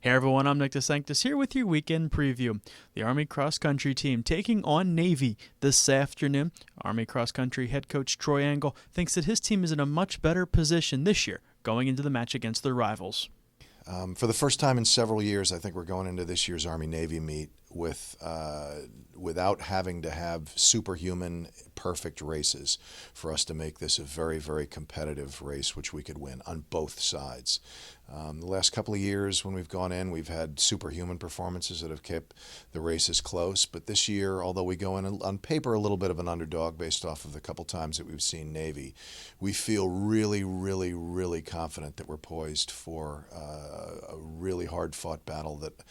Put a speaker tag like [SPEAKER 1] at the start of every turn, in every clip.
[SPEAKER 1] Hey everyone, I'm Nick DeSanctis here with your weekend preview. The Army cross country team taking on Navy this afternoon. Army cross country head coach Troy Angle thinks that his team is in a much better position this year going into the match against their rivals.
[SPEAKER 2] For the first time in several years, I think we're going into this year's Army-Navy meet without having to have superhuman, perfect races for us to make this a very, very competitive race, which we could win on both sides. The last couple of years when we've gone in, we've had superhuman performances that have kept the races close. But this year, although we go in on paper a little bit of an underdog based off of the couple times that we've seen Navy, we feel really, really, really confident that we're poised for a really hard-fought battle that,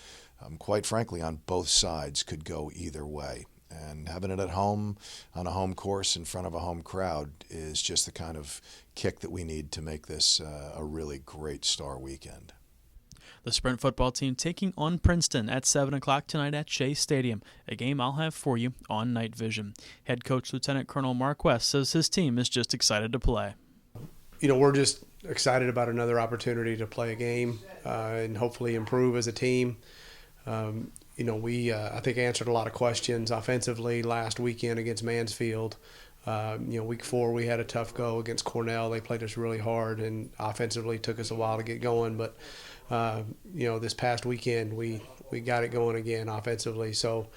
[SPEAKER 2] quite frankly, on both sides could go either way. And having it at home, on a home course in front of a home crowd, is just the kind of kick that we need to make this a really great star weekend.
[SPEAKER 1] The Sprint football team taking on Princeton at 7 o'clock tonight at Shea Stadium, a game I'll have for you on Night Vision. Head coach Lieutenant Colonel Mark West says his team is just excited to play.
[SPEAKER 3] We're just excited about another opportunity to play a game and hopefully improve as a team. We I think answered a lot of questions offensively last weekend against Mansfield. Week 4 we had a tough go against Cornell. They played us really hard, and offensively took us a while to get going. But this past weekend we got it going again offensively. So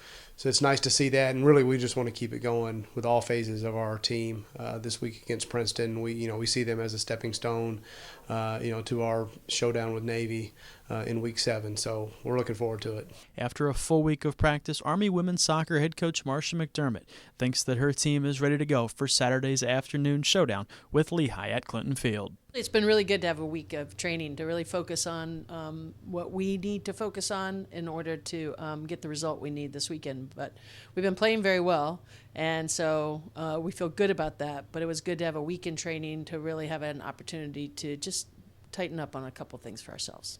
[SPEAKER 3] it's nice to see that, and really we just want to keep it going with all phases of our team. This week against Princeton, we see them as a stepping stone, to our showdown with Navy in Week 7. So we're looking forward to it.
[SPEAKER 1] After a full week of practice, Army women's soccer head coach Marcia McDermott thinks that her team is ready to go for Saturday's afternoon showdown with Lehigh at Clinton Field.
[SPEAKER 4] It's been really good to have a week of training to really focus on what we need to focus on in order to get the result we need this weekend. But we've been playing very well, and so we feel good about that. But it was good to have a week in training to really have an opportunity to just tighten up on a couple things for ourselves.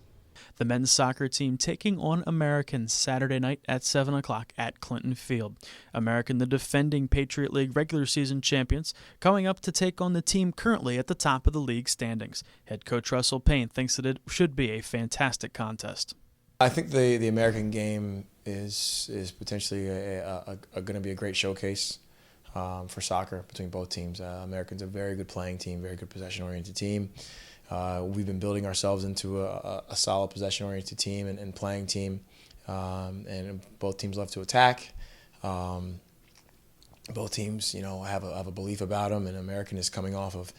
[SPEAKER 1] The men's soccer team taking on American Saturday night at 7 o'clock at Clinton Field. American, the defending Patriot League regular season champions, coming up to take on the team currently at the top of the league standings. Head coach Russell Payne thinks that it should be a fantastic contest.
[SPEAKER 5] I think the American game is potentially going to be a great showcase for soccer between both teams. American's a very good playing team, very good possession-oriented team. We've been building ourselves into a solid possession-oriented team and playing team, and both teams love to attack. Both teams, have a belief about them, and American is coming off of,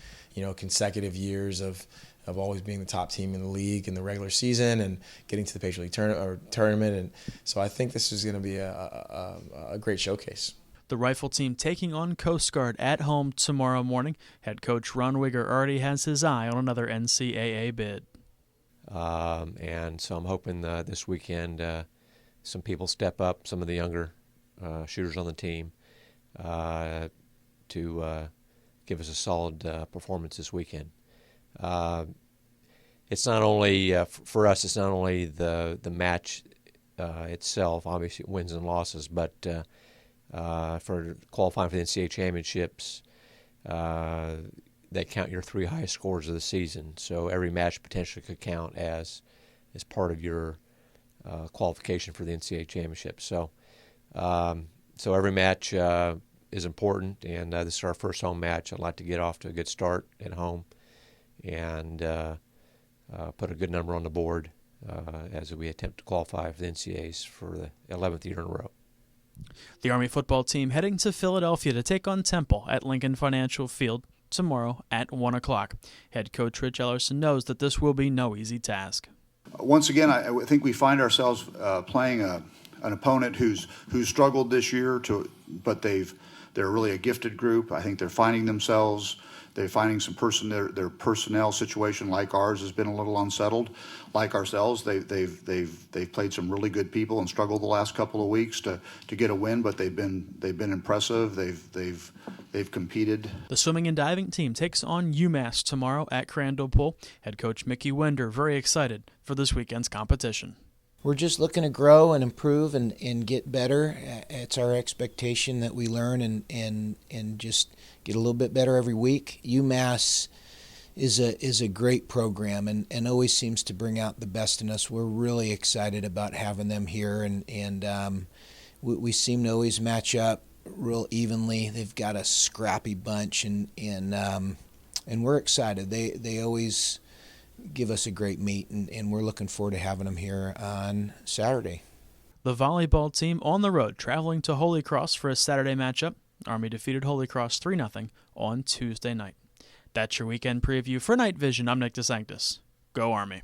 [SPEAKER 5] consecutive years of always being the top team in the league in the regular season and getting to the Patriot League tournament, and so I think this is going to be a great showcase.
[SPEAKER 1] The rifle team taking on Coast Guard at home tomorrow morning. Head coach Ron Wigger already has his eye on another NCAA bid.
[SPEAKER 6] And so I'm hoping this weekend some people step up, some of the younger shooters on the team, to give us a solid performance this weekend. It's not only, for us, it's not only the match itself, obviously wins and losses, but for qualifying for the NCAA championships, they count your 3 highest scores of the season. So every match potentially could count as part of your qualification for the NCAA championship. So every match is important, and this is our first home match. I'd like to get off to a good start at home and put a good number on the board as we attempt to qualify for the NCAAs for the 11th year in a row.
[SPEAKER 1] The Army football team heading to Philadelphia to take on Temple at Lincoln Financial Field tomorrow at 1 o'clock. Head coach Rich Ellerson knows that this will be no easy task.
[SPEAKER 7] Once again, I think we find ourselves playing an opponent who's struggled this year, but they're really a gifted group. I think they're finding themselves. They're finding some their personnel situation like ours has been a little unsettled. Like ourselves, they've played some really good people and struggled the last couple of weeks to get a win, but they've been impressive. They've competed.
[SPEAKER 1] The swimming and diving team takes on UMass tomorrow at Crandall Pool. Head coach Mickey Wender very excited for this weekend's competition.
[SPEAKER 8] We're just looking to grow and improve and get better. It's our expectation that we learn and just get a little bit better every week. UMass is a great program and always seems to bring out the best in us. We're really excited about having them here, and we seem to always match up real evenly. They've got a scrappy bunch, and we're excited. They always give us a great meet, and we're looking forward to having them here on Saturday.
[SPEAKER 1] The volleyball team on the road, traveling to Holy Cross for a Saturday matchup. Army defeated Holy Cross 3-0 on Tuesday night. That's your weekend preview for Night Vision. I'm Nick DeSanctis. Go Army.